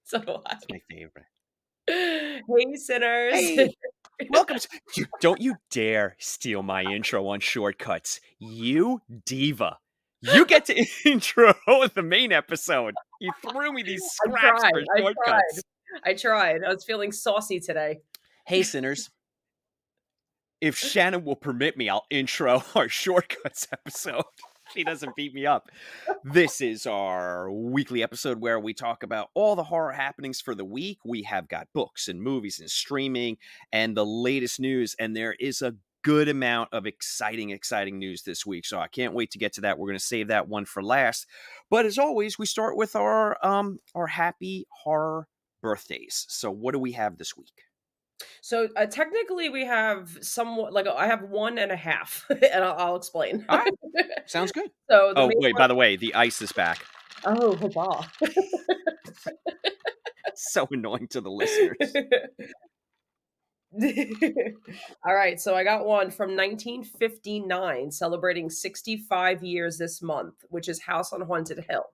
So It's my favorite. hey, sinners. Hey, welcome. Don't you dare steal my intro on Shortcuts. You diva. You get to intro the main episode. You threw me these I scraps tried. for I tried. Shortcuts. I tried. I was feeling saucy today. Hey, sinners. If Shannon will permit me, I'll intro our Shortcuts episode. She doesn't beat me up. This is our weekly episode where we talk about all the horror happenings for the week. We have got books and movies and streaming and the latest news, and there is a good amount of exciting news this week. So I can't wait to get to that. We're going to save that one for last. But as always, we start with our happy horror birthdays. So what do we have this week? So technically, we have somewhat like I have 1.5, and I'll explain. All right, sounds good. So the Oh main wait, one. by the way, the ice is back. Oh, huzzah. So annoying to the listeners. All right, so I got one from 1959, celebrating 65 years this month, which is House on Haunted Hill.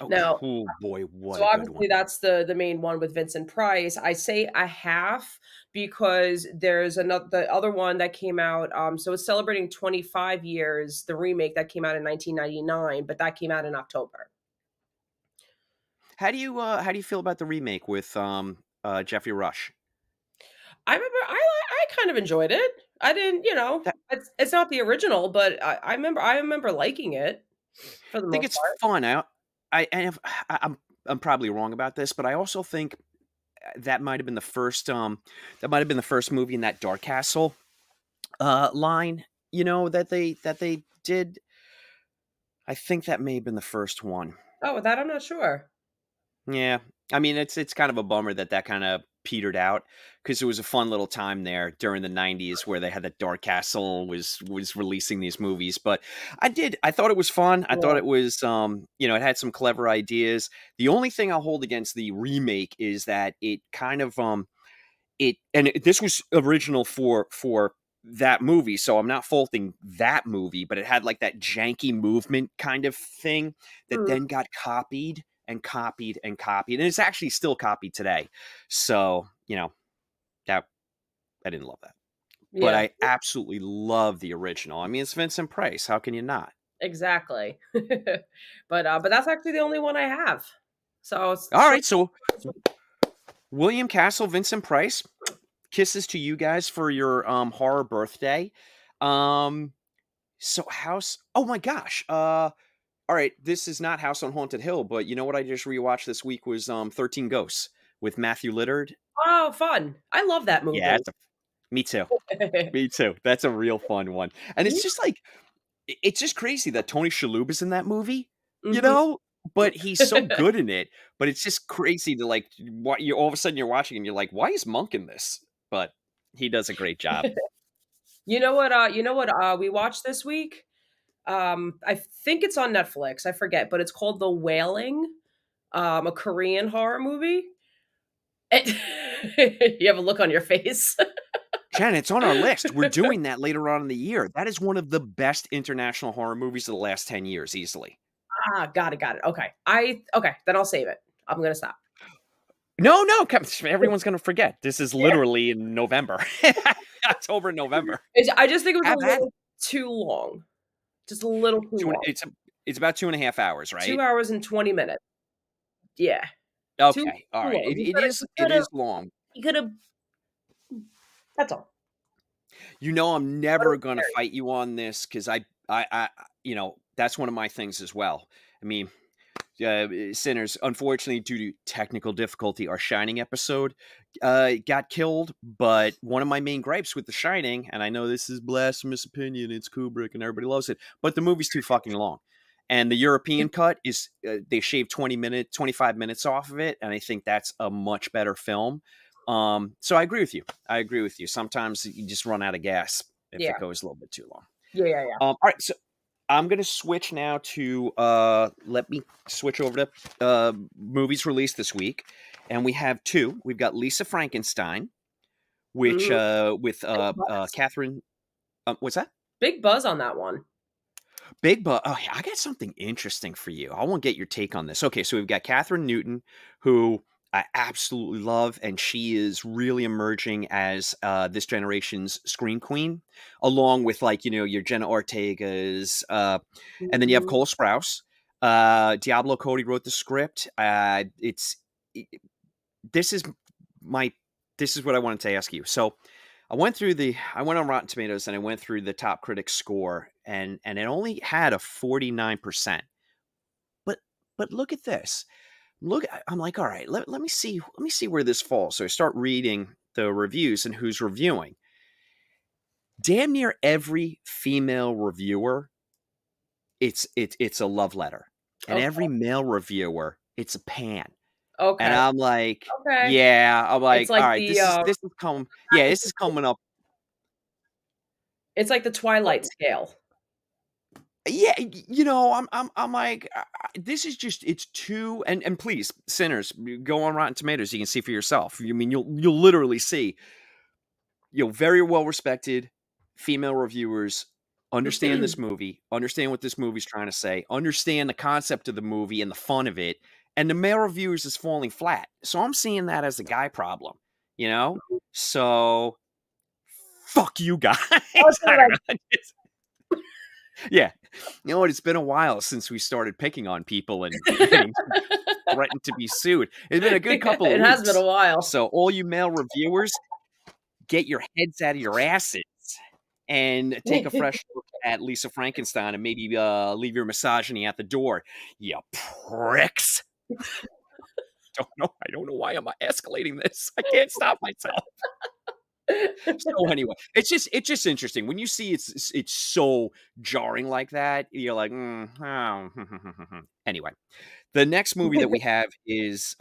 Oh, Now, oh boy, what so a good obviously one. that's the main one with Vincent Price. I say a half because there's the other one that came out. So it's celebrating 25 years, the remake that came out in 1999, but that came out in October. How do you feel about the remake with Jeffrey Rush? I remember I kind of enjoyed it. I didn't, That, it's not the original, but I remember liking it for the I think most it's part. fun. I'm probably wrong about this, but I also think that might have been the first movie in that Dark Castle line, that they did. I think that may have been the first one. Oh, with that I'm not sure. Yeah. I mean, it's kind of a bummer that kind of petered out because it was a fun little time there during the 90s where they had that Dark Castle was releasing these movies. But I thought it was fun. I thought Yeah. it was, it had some clever ideas. The only thing I'll hold against the remake is that it kind of, this was original for that movie, so I'm not faulting that movie, but it had like that janky movement kind of thing that Mm, then got copied and copied and copied, and it's actually still copied today. So that I didn't love that, but yeah, I absolutely love the original. I mean, it's Vincent Price. How can you not? exactly. But that's actually the only one I have. So it's All right, so William Castle, Vincent Price. Kisses to you guys for your horror birthday. So House. Oh my gosh. All right. This is not House on Haunted Hill, but you know what I just rewatched this week was 13 Ghosts with Matthew Lillard. oh, fun. I love that Yeah, movie. me too. Me too. That's a real fun one. And Yeah. it's just like it's just crazy that Tony Shalhoub is in that movie, Mhm. but he's so good in it. But it's just crazy to like what you all of a sudden you're watching and you're like, why is Monk in this? But he does a great job. You know what we watched this week? I think it's on Netflix. I forget, but it's called The Wailing, a Korean horror movie. You have a look on your face. Jen, it's on our list. We're doing that later on in the year. That is one of the best international horror movies of the last 10 years, easily. Got it. Okay. Then I'll save it. I'm gonna stop. No, everyone's going to forget. This is literally in November. October, November. I just think it was Have a at little too long. Just a little too long. It's about 2.5 hours, right? 2 hours and 20 minutes. Yeah. Too Okay. All too right. long. It is long. You could've that's all. I'm But it never was going to scary. fight you on this because that's one of my things as well. I mean, Sinners, unfortunately, due to technical difficulty, our Shining episode got killed. But one of my main gripes with The Shining, and I know this is blasphemous opinion, it's Kubrick and everybody loves it, but the movie's too fucking long. And the European cut is they shaved 25 minutes off of it, and I think that's a much better film. So I agree with you. Sometimes you just run out of gas if Yeah. it goes a little bit too long. Yeah. All right, so I'm going to switch now to let me switch over to movies released this week. And we have two. We've got Lisa Frankenstein, which Mhm. with Big buzz. Catherine. What's that? Big buzz on that one. Big Bu oh, yeah, I got something interesting for you. I wanna get your take on this. Okay, so we've got Catherine Newton, who I absolutely love, and she is really emerging as, this generation's scream queen, along with, like, your Jenna Ortega's, and then you have Mhm. Cole Sprouse. Diablo Cody wrote the script. It's I this is my this is what I wanted to ask you. So I went on Rotten Tomatoes and I went through the top critic score, and it only had a 49%. But look at this. I'm like, all right, let me see where this falls. So I start reading the reviews and who's reviewing. Damn near every female reviewer, it's a love letter. And Okay, every male reviewer, it's a pan. And okay, I'm like, okay. yeah, I'm It's like, all like right, the, this is coming up. it's like the Twilight scale. Yeah, I'm like, this is just it's too and please, Sinners, go on Rotten Tomatoes, you can see for yourself. You mean you'll literally see, very well respected female reviewers understand this movie, understand what this movie's trying to say, understand the concept of the movie and the fun of it, and the male reviewers is falling flat. So I'm seeing that as a guy problem, you know? So fuck you guys. Oh, so I don't like know. Yeah. You know what? It's been a while since we started picking on people and getting threatened to be sued. It's been a good couple of it has been a weeks. while. So all you male reviewers, get your heads out of your asses and take a fresh look at Lisa Frankenstein and maybe leave your misogyny at the door. You pricks. I don't know why I'm escalating this. I can't stop myself. So anyway, it's just interesting when you see it's so jarring like that. You're like, oh. Anyway, the next movie that we have is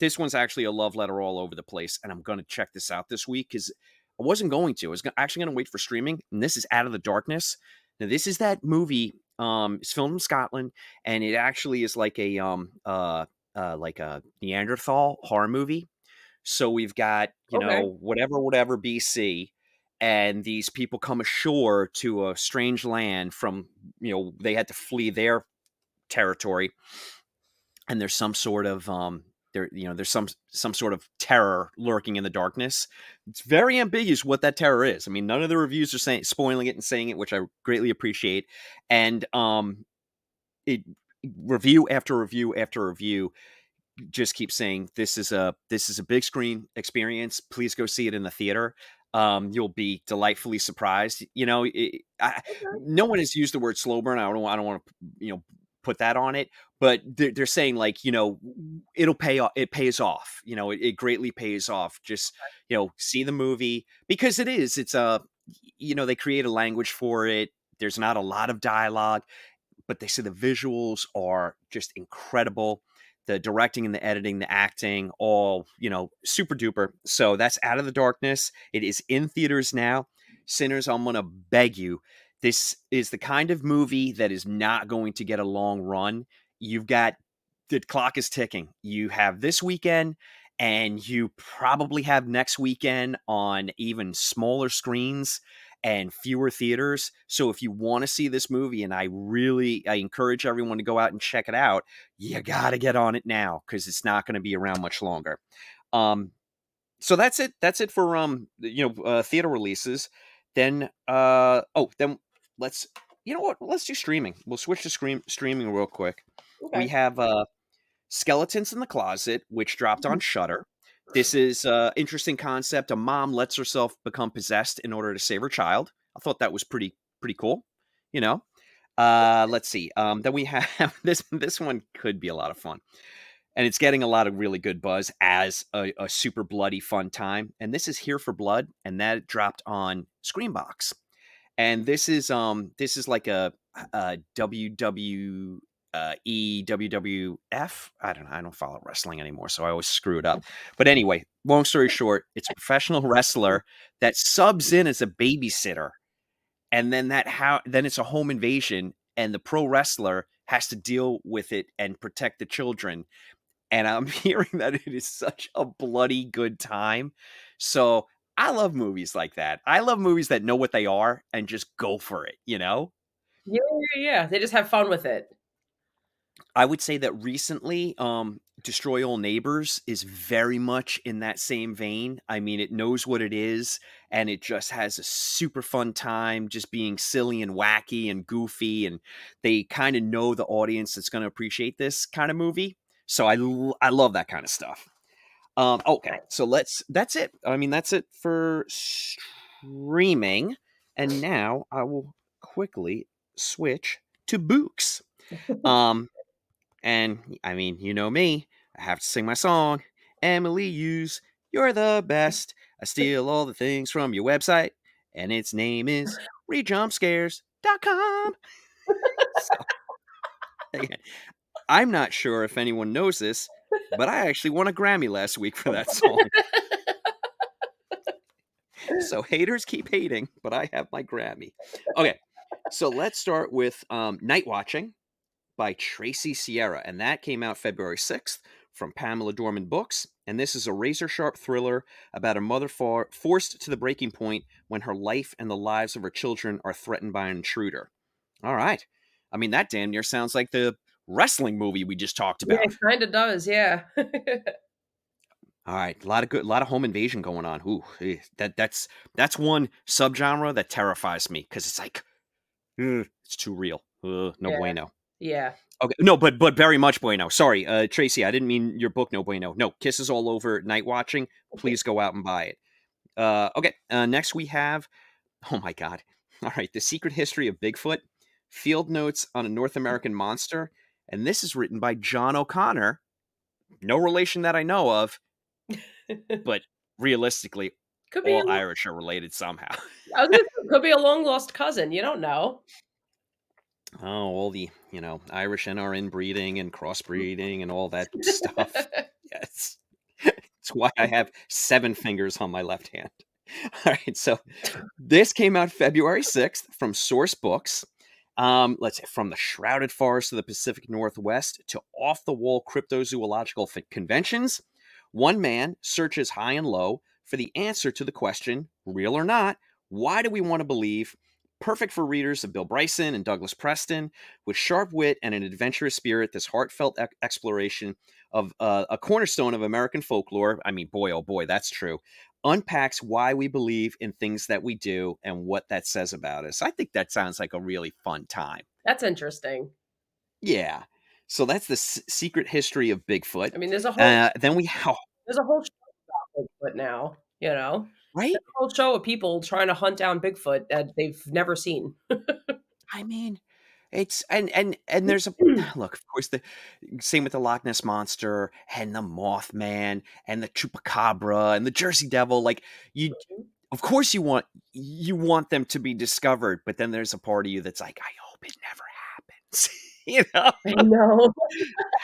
this one's actually a love letter all over the place, and I'm going to check this out this week because I wasn't going to. I was actually going to wait for streaming, and this is Out of the Darkness. Now, this is that movie. It's filmed in Scotland, and it actually is like a Neanderthal horror movie. So we've got, Okay, whatever BC, and these people come ashore to a strange land from, they had to flee their territory, and there's some sort of there's some sort of terror lurking in the darkness. It's very ambiguous what that terror is. I mean, none of the reviews are saying spoiling it and saying it, which I greatly appreciate. And it review after review after review just keep saying this is a big screen experience. Please go see it in the theater. You'll be delightfully surprised. okay. No one has used the word slow burn. I don't want to put that on it, but they're saying like it'll pay off. It pays off. It greatly pays off. Just see the movie because it's they create a language for it. There's not a lot of dialogue, but they say the visuals are just incredible. The directing and the editing, the acting, all, super duper. So that's Out of the Darkness. It is in theaters now. Sinners, I'm going to beg you. This is the kind of movie that is not going to get a long run. The clock is ticking. You have this weekend, and you probably have next weekend on even smaller screens and fewer theaters. So if you want to see this movie, and I encourage everyone to go out and check it out, you got to get on it now because it's not going to be around much longer. So that's it. That's it for theater releases. Then then let's let's do streaming. We'll switch to streaming real quick. We Okay. have Skeletons in the Closet, which dropped on Shudder. This is an interesting concept. A mom lets herself become possessed in order to save her child. I thought that was pretty cool. You know. Let's see. Then we have this one could be a lot of fun. And it's getting a lot of really good buzz as a super bloody fun time. And this is Here for Blood, and that dropped on Screenbox. And this is like a WWF. I don't know. I don't follow wrestling anymore, so I always screw it up. But anyway, long story short, it's a professional wrestler that subs in as a babysitter, and then it's a home invasion, and the pro wrestler has to deal with it and protect the children. And I'm hearing that it is such a bloody good time. So I love movies like that. I love movies that know what they are and just go for it, Yeah, yeah, yeah. They just have fun with it. I would say that recently, Destroy All Neighbors is very much in that same vein. I mean, it knows what it is, and it just has a super fun time just being silly and wacky and goofy, and they kind of know the audience that's going to appreciate this kind of movie. So I love that kind of stuff. Okay, Nice. so that's it. I mean, that's it for streaming, and now I will quickly switch to books. Um, and I mean, you know me, I have to sing my song. Emily Hughes, you're the best. I steal all the things from your website, and its name is readjumpscares.com. So, again, I'm not sure if anyone knows this, but I actually won a Grammy last week for that song. So haters keep hating, but I have my Grammy. Okay, so let's start with Night Watching by Tracy Sierra, and that came out February 6th from Pamela Dorman Books. And this is a razor sharp thriller about a mother forced to the breaking point when her life and the lives of her children are threatened by an intruder. All right. I mean, that damn near sounds like the wrestling movie we just talked Yeah, it about. kinda does, yeah. All right, a lot of home invasion going on. Ooh, that's one subgenre that terrifies me because it's like, it's too real. No Yeah, bueno. yeah. Okay, no, but very much bueno. Sorry, Tracy, I didn't mean your book, no bueno. No, Kisses All Over Night Watching. Please go out and buy it. Okay, next we have, oh my God. All right, The Secret History of Bigfoot, Field Notes on a North American Monster, and this is written by John O'Connor. No relation that I know of, but realistically, Could be all a Irish are related somehow. I was gonna say, could be a long lost cousin, you don't know. Oh, all the, Irish and our inbreeding and crossbreeding and all that stuff. Yes. It's why I have 7 fingers on my left hand. All right, so this came out February 6th from Source Books. Let's say from the shrouded forest of the Pacific Northwest to off-the-wall cryptozoological conventions, one man searches high and low for the answer to the question, real or not, why do we want to believe? Perfect for readers of Bill Bryson and Douglas Preston. With sharp wit and an adventurous spirit, this heartfelt exploration of a cornerstone of American folklore, I mean, boy, oh boy, that's true, unpacks why we believe in things that we do and what that says about us. I think that sounds like a really fun time. That's interesting. Yeah. So that's the secret history of Bigfoot. I mean, Then we have, there's a whole show about Bigfoot now, you know? right? There's a whole show of people trying to hunt down Bigfoot that they've never seen. I mean, it's and there's a look, of course, the same with the Loch Ness monster and the Mothman and the Chupacabra and the Jersey Devil. Like you, of course, you want them to be discovered, but then there's a part of you that's like, I hope it never happens. You know, I know.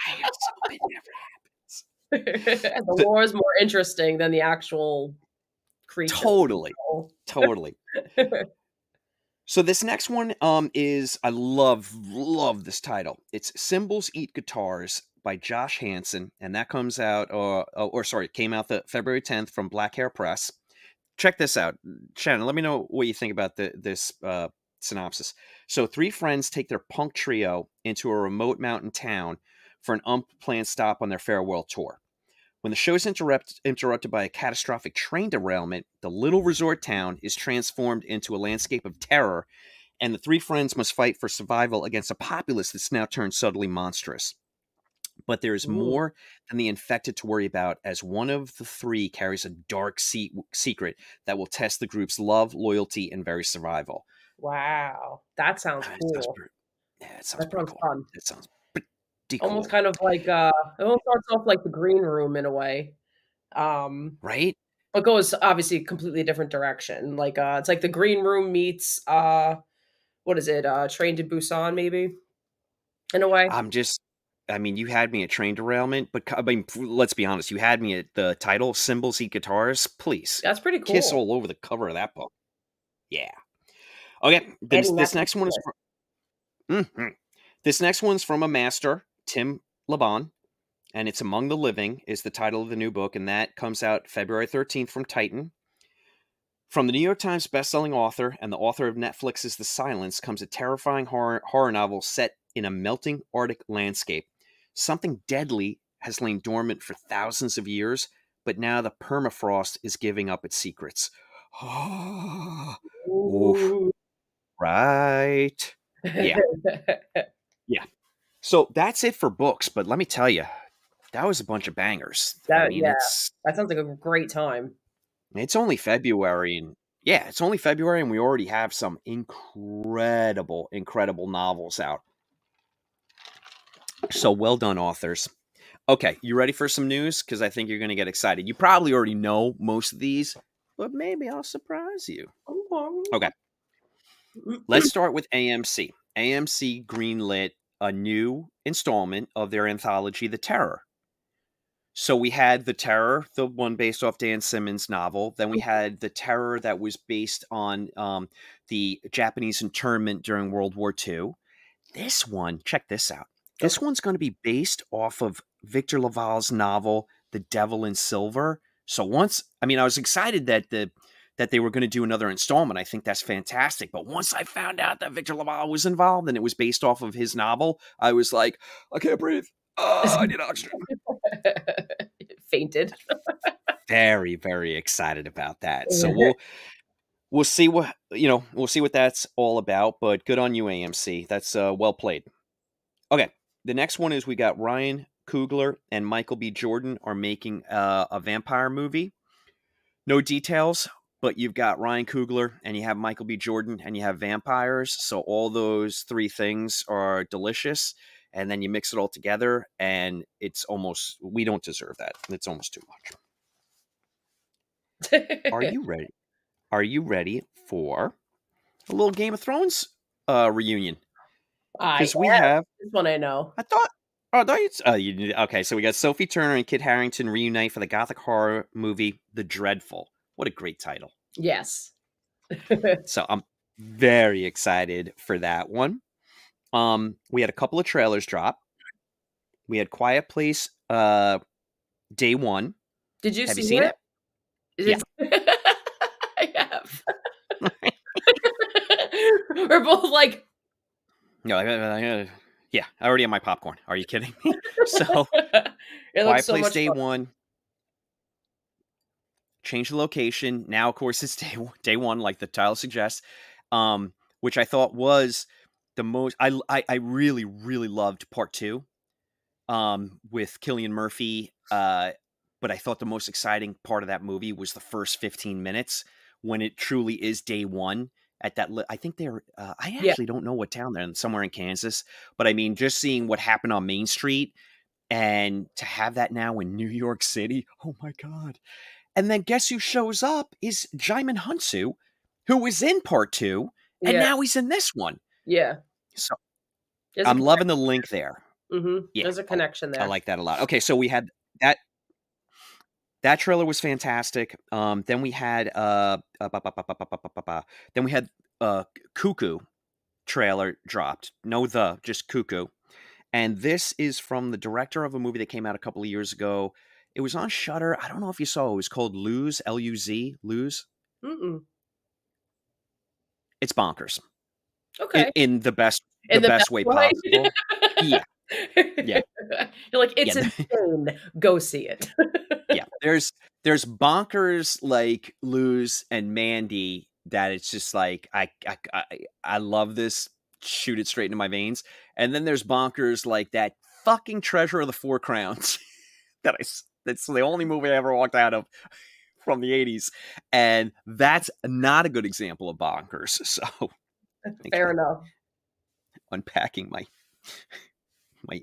I just hope it never The happens. lore is more interesting than the actual creature. Totally, totally. So this next one is I love this title. It's Symbols Eat Guitars by Josh Hansen, and that comes out it came out the February 10th from Black Hair Press. Check this out. Shannon, let me know what you think about this synopsis. So 3 friends take their punk trio into a remote mountain town for an unplanned stop on their farewell tour. When the show is interrupted by a catastrophic train derailment, the little resort town is transformed into a landscape of terror, and the 3 friends must fight for survival against a populace that's now turned subtly monstrous. But there's Ooh, more than the infected to worry about, as one of the 3 carries a dark secret that will test the group's love, loyalty, and very survival. wow. That sounds cool. It sounds That pretty sounds cool. fun. It sounds pretty Almost cool, kind of like, it almost starts off like The Green Room in a way, um, right? but goes obviously a completely different direction. Like, it's like The Green Room meets, what is it, Train to Busan maybe, in a way? I'm just I mean, you had me at train derailment, but I mean, let's be honest, you had me at the title, Symbols Eat Guitars. Please, That's pretty kiss cool. all over the cover of that book. Yeah. Okay, Adding that this to next one the is list. this next one's from a master, Tim Laban, and it's Among the Living is the title of the new book, and that comes out February 13th from Titan. From the New York Times bestselling author and the author of Netflix's The Silence comes a terrifying horror novel set in a melting Arctic landscape. Something deadly has lain dormant for thousands of years, but now the permafrost is giving up its secrets. Oof. Ooh. Right. Yeah. Yeah. So that's it for books, but let me tell you, that was a bunch of bangers. I That mean, yeah, that sounds like a great time. it's only February, and yeah, it's only February and we already have some incredible novels out. So well done, authors. Okay, you ready for some news? Because I think you're going to get excited. You probably already know most of these, but maybe I'll surprise you. Okay, let's start with AMC. AMC greenlit a new installment of their anthology, The Terror. So we had The Terror, the one based off Dan Simmons' novel. Then we had The Terror that was based on the Japanese internment during World War II. This one, check this out. This Okay. one's going to be based off of Victor Laval's novel, The Devil in Silver. So I was excited that they were going to do another installment. I think that's fantastic. But once I found out that Victor Laval was involved and it was based off of his novel, I was like, I can't breathe. I need oxygen. Fainted. Very, very excited about that. So we'll see we'll see what that's all about. But good on you, AMC. That's well played. Okay, the next one is we got Ryan Coogler and Michael B. Jordan are making a vampire movie. No details, but you've got Ryan Coogler and you have Michael B. Jordan and you have vampires. So all those three things are delicious. And then you mix it all together, and we don't deserve that. It's almost too much. Are you ready? Are you ready for a little Game of Thrones reunion? I Because we am. have, This one I know. I thought, okay, so we got Sophie Turner and Kit Harington reunite for the gothic horror movie, The Dreadful. What a great title. Yes. So I'm very excited for that one. We had a couple of trailers drop. We had Quiet Place day one. Did you Have you see seen it? it? Is Yeah. it I have. We're both like No, yeah, I already have my popcorn. Are you kidding me? So, it looks Quiet so Place much day fun. one. Change the location. Now, of course, it's day one, like the title suggests, which I thought was the most. I really really loved part two, with Cillian Murphy. But I thought the most exciting part of that movie was the first 15 minutes when it truly is day one. At that, I think they're. I Yeah. actually don't know what town they're in, somewhere in Kansas. But I mean, just seeing what happened on Main Street and to have that now in New York City. Oh my god! And then guess who shows up is Jaimin Hunsu, who was in part two, and Yeah. now he's in this one. Yeah. So There's a I'm loving the link there. Yeah, There's a connection I there. like that a lot. Okay, so we had that. That trailer was fantastic. Then we had then we had Cuckoo trailer dropped. No, just Cuckoo. And this is from the director of a movie that came out a couple of years ago. It was on Shudder. I don't know if you saw it. It was called Lose, Luz, Lose. Mm-mm. It's bonkers Okay. in the In the best best way way. possible. Yeah, yeah, You're like, it's yeah, insane. Go see it. yeah. There's bonkers like Luz and Mandy that it's just like I love this. Shoot it straight into my veins. And then there's bonkers like that fucking Treasure of the Four Crowns that's the only movie I ever walked out of from the 80s. And that's not a good example of bonkers. So Fair again, enough. unpacking my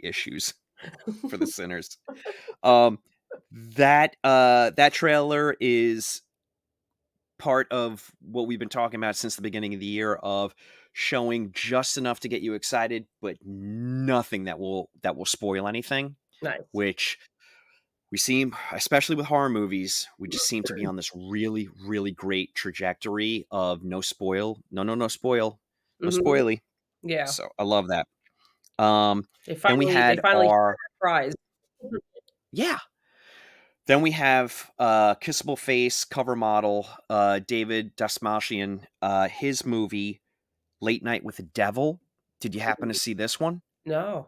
issues for the Sinners. That trailer is part of what we've been talking about since the beginning of the year of showing just enough to get you excited, but nothing that will spoil anything, Nice. which we seem, especially with horror movies, we just seem to be on this really, really great trajectory of no spoil, no spoil, no Mhm. spoily. Yeah. So I love that. They Then we finally had hit our, their prize. yeah, Then we have Kissable Face cover model David Dasmalchian, his movie Late Night with the Devil. Did you happen to see this one? No.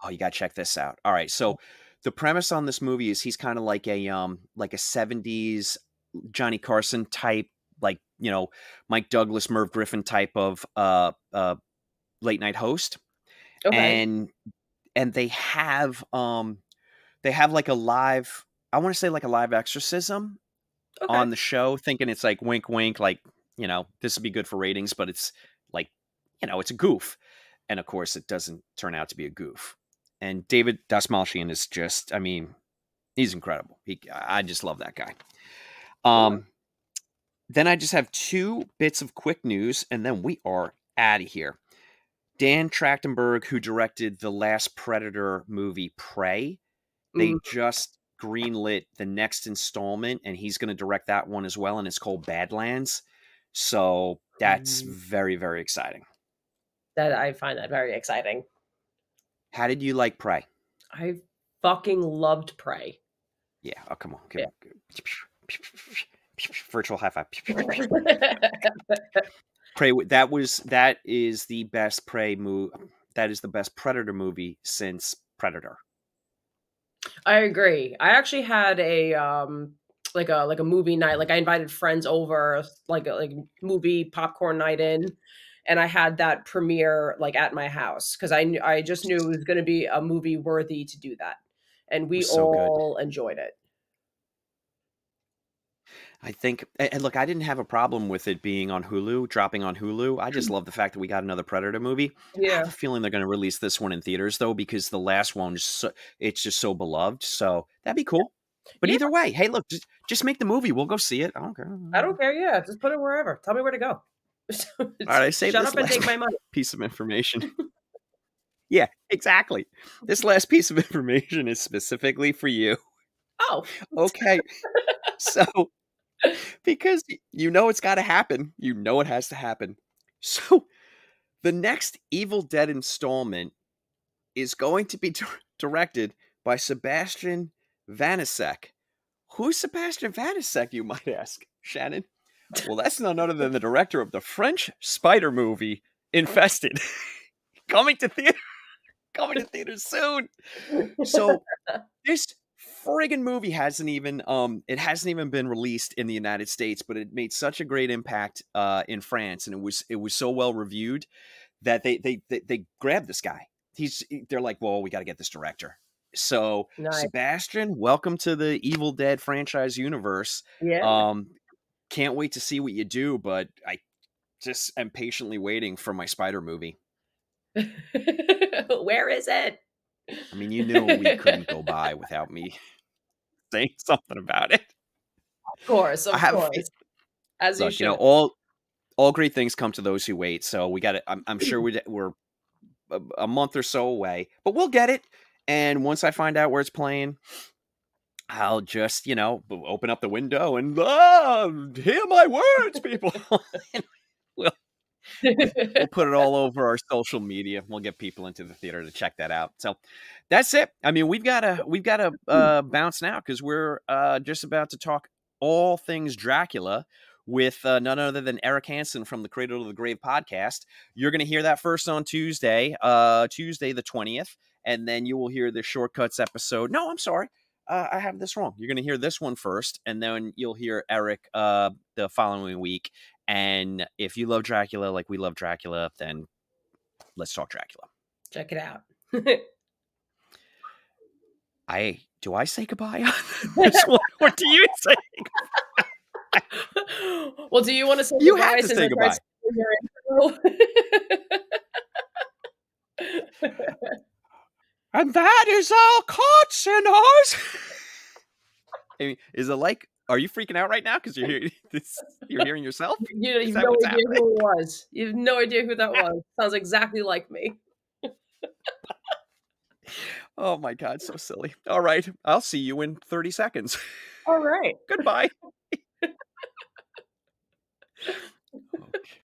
Oh, you got to check this out. All right, so the premise on this movie is he's kind of like a 70s Johnny Carson type, like, you know, Mike Douglas, Merv Griffin type of late night host. Okay. And they have like a live, I want to say like a live exorcism Okay. on the show, thinking it's like wink wink, like, you know, this would be good for ratings, but it's like, you know, it's a goof. And of course it doesn't turn out to be a goof. And David Dasmalchian is just, I mean, he's incredible. I just love that guy. Okay. Um, then I just have two bits of quick news, and then we are out of here. Dan Trachtenberg, who directed the last Predator movie, Prey, Mm, they just greenlit the next installment, and he's going to direct that one as well, and it's called Badlands. So that's mm, very, very exciting. that I find that very exciting. How did you like Prey? I fucking loved Prey. Yeah. Oh, come on. Yeah. Virtual high five. Prey. That is the best Prey movie. That is the best Predator movie since Predator. I agree. I actually had a like a movie night. Like I invited friends over, like movie popcorn night in, and I had that premiere like at my house because I just knew it was going to be a movie worthy to do that, and It we was so good. all enjoyed it. I think, and look, I didn't have a problem with it being on Hulu, dropping on Hulu. I just love the fact that we got another Predator movie. I Yeah. have a feeling they're going to release this one in theaters though, because the last one it's just so beloved. So that'd be cool. But Yeah, either way, hey, look, just make the movie. We'll go see it. I don't care. I don't care. Yeah, just put it wherever. Tell me where to go. All right, I saved Shut this up and last take my money. piece of information. Yeah, exactly. This last piece of information is specifically for you. Oh, Okay, so because you know it's got to happen, you know it has to happen. So the next Evil Dead installment is going to be directed by Sebastian Vanasek. Who's Sebastian Vanasek, you might ask, Shannon? Well, that's none other than the director of the French spider movie Infested, coming to theater, coming to theaters soon. So this friggin' movie hasn't even been released in the United States, but it made such a great impact in France, and it was so well reviewed that they grabbed this guy. They're like, well, we got to get this director. So nice. Sebastian, welcome to the Evil Dead franchise universe. Yeah. Um, can't wait to see what you do, but I just am patiently waiting for my Spider movie. Where is it? I mean, you knew we couldn't go by without me saying something about it. I Of have a course, as you look, you know, should. all great things come to those who wait. So we got it. I'm sure we're a month or so away, but we'll get it. And once I find out where it's playing, I'll just, you know, open up the window and hear my words, people. And we'll, we'll put it all over our social media. We'll get people into the theater to check that out. So that's it. I mean, we've got to bounce now because we're just about to talk all things Dracula with none other than Eric Hansen from the Cradle to the Grave podcast. You're going to hear that first on Tuesday, Tuesday the 20th, and then you will hear the Shortcuts episode. No, I'm sorry. I have this wrong. You're going to hear this one first, and then you'll hear Eric the following week. And if you love Dracula like we love Dracula, then let's talk Dracula. Check it out. Do I say goodbye on this one, or do you say? Well, do you want to say You have goodbye to since say I tried goodbye. stealing your intro? And that is all caught, sinners. I mean, is it like? Are you freaking out right now because you're hearing this? You're hearing yourself? Is You've that no what's idea happening? who it was. You have no idea who that was. Sounds exactly like me. Oh my god, so silly. All right, I'll see you in 30 seconds. All right. Goodbye. Okay.